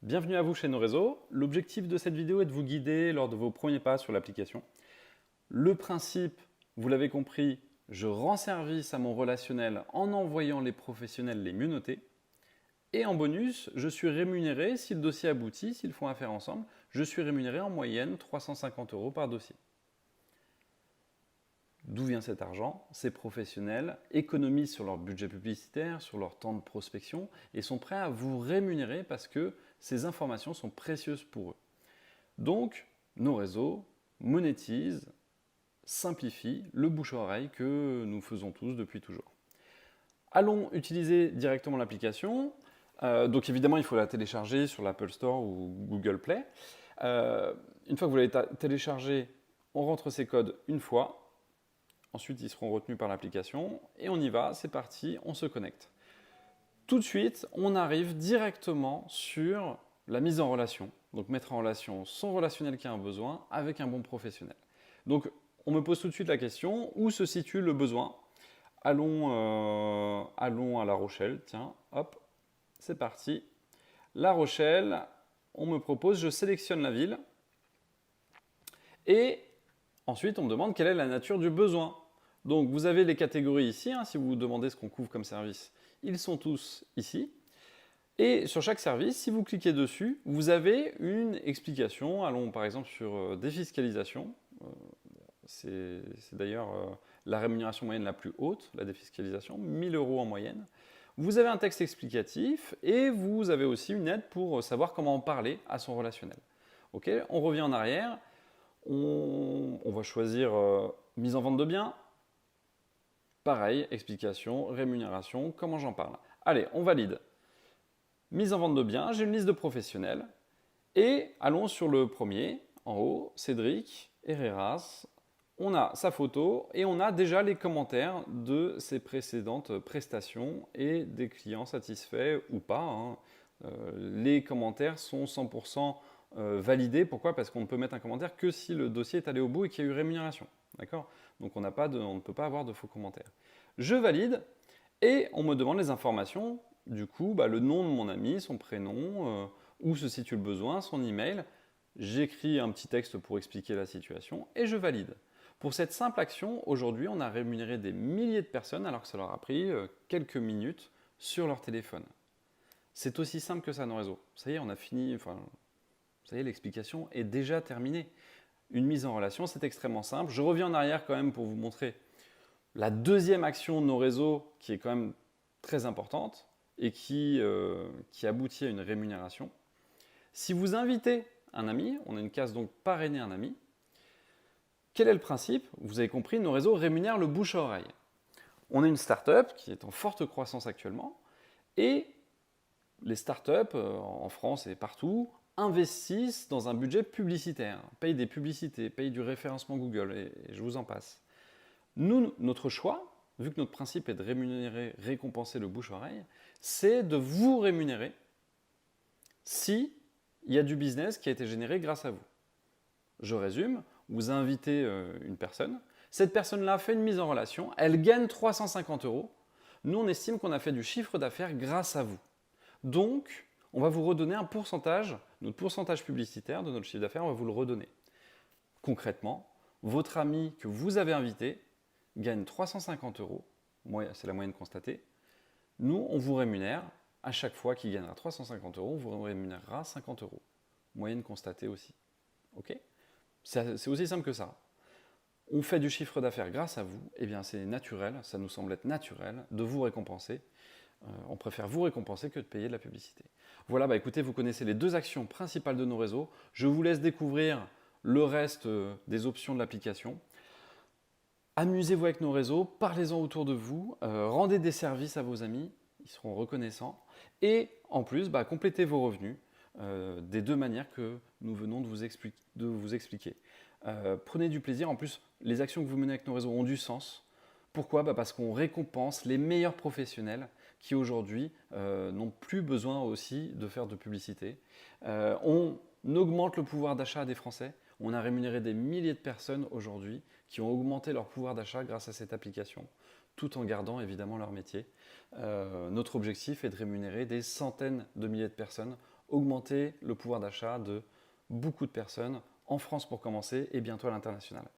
Bienvenue à vous chez Nos Réseaux. L'objectif de cette vidéo est de vous guider lors de vos premiers pas sur l'application. Le principe, vous l'avez compris, je rends service à mon relationnel en envoyant les professionnels les mieux notés. Et en bonus, je suis rémunéré, si le dossier aboutit, s'ils font affaire ensemble, je suis rémunéré en moyenne 350 € par dossier. D'où vient cet argent? Ces professionnels économisent sur leur budget publicitaire, sur leur temps de prospection et sont prêts à vous rémunérer parce que ces informations sont précieuses pour eux. Donc, Nos Réseaux monétisent, simplifient le bouche-à-oreille que nous faisons tous depuis toujours. Allons utiliser directement l'application. Donc évidemment, il faut la télécharger sur l'Apple Store ou Google Play. Une fois que vous l'avez téléchargée, on rentre ces codes une fois. Ensuite, ils seront retenus par l'application. Et on y va, c'est parti, on se connecte. Tout de suite, on arrive directement sur la mise en relation. Donc mettre en relation son relationnel qui a un besoin avec un bon professionnel. Donc on me pose tout de suite la question, où se situe le besoin? Allons à La Rochelle, tiens, hop, c'est parti. La Rochelle, on me propose, je sélectionne la ville. Et ensuite, on me demande quelle est la nature du besoin. Donc vous avez les catégories ici, si vous vous demandez ce qu'on couvre comme service. Ils sont tous ici. Et sur chaque service, si vous cliquez dessus, vous avez une explication. Allons par exemple sur défiscalisation. C'est d'ailleurs la rémunération moyenne la plus haute, la défiscalisation, 1 000 € en moyenne. Vous avez un texte explicatif et vous avez aussi une aide pour savoir comment en parler à son relationnel. Ok, on revient en arrière. On va choisir mise en vente de biens. Pareil, explication, rémunération, comment j'en parle. Allez, on valide. Mise en vente de biens, j'ai une liste de professionnels. Et allons sur le premier, en haut, Cédric Herreras. On a sa photo et on a déjà les commentaires de ses précédentes prestations et des clients satisfaits ou pas. Les commentaires sont 100% validés. Pourquoi? Parce qu'on ne peut mettre un commentaire que si le dossier est allé au bout et qu'il y a eu rémunération. D'accord? Donc on ne peut pas avoir de faux commentaires. Je valide et on me demande les informations. Du coup, le nom de mon ami, son prénom, où se situe le besoin, son email. J'écris un petit texte pour expliquer la situation et je valide. Pour cette simple action, aujourd'hui, on a rémunéré des milliers de personnes alors que ça leur a pris quelques minutes sur leur téléphone. C'est aussi simple que ça, Nos Réseaux. Ça y est, on a fini, ça y est, l'explication est déjà terminée. Une mise en relation, c'est extrêmement simple. Je reviens en arrière quand même pour vous montrer la deuxième action de Nos Réseaux qui est quand même très importante et qui aboutit à une rémunération. Si vous invitez un ami, on a une case donc parrainer un ami. Quel est le principe? Vous avez compris, Nos Réseaux rémunèrent le bouche à oreille. On est une start-up qui est en forte croissance actuellement et les start-up en France et partout investissent dans un budget publicitaire, payent des publicités, payent du référencement Google et je vous en passe. Nous, notre choix, vu que notre principe est de rémunérer, récompenser le bouche-oreille, c'est de vous rémunérer si il y a du business qui a été généré grâce à vous. Je résume, vous invitez une personne, cette personne-là fait une mise en relation, elle gagne 350 €. Nous, on estime qu'on a fait du chiffre d'affaires grâce à vous. Donc, on va vous redonner un pourcentage, notre pourcentage publicitaire de notre chiffre d'affaires, on va vous le redonner. Concrètement, votre ami que vous avez invité gagne 350 €, c'est la moyenne constatée. Nous, on vous rémunère, à chaque fois qu'il gagnera 350 €, on vous rémunérera 50 €. Moyenne constatée aussi. Ok? C'est aussi simple que ça. On fait du chiffre d'affaires grâce à vous, et bien c'est naturel, ça nous semble être naturel de vous récompenser. On préfère vous récompenser que de payer de la publicité. Voilà, écoutez, vous connaissez les deux actions principales de Nos Réseaux. Je vous laisse découvrir le reste des options de l'application. Amusez-vous avec Nos Réseaux, parlez-en autour de vous, rendez des services à vos amis, ils seront reconnaissants. Et en plus, complétez vos revenus des deux manières que nous venons de vous expliquer. Prenez du plaisir, en plus, les actions que vous menez avec Nos Réseaux ont du sens. Pourquoi? Parce qu'on récompense les meilleurs professionnels qui aujourd'hui n'ont plus besoin aussi de faire de publicité. On augmente le pouvoir d'achat des Français. On a rémunéré des milliers de personnes aujourd'hui qui ont augmenté leur pouvoir d'achat grâce à cette application, tout en gardant évidemment leur métier. Notre objectif est de rémunérer des centaines de milliers de personnes augmenter le pouvoir d'achat de beaucoup de personnes, en France pour commencer et bientôt à l'international.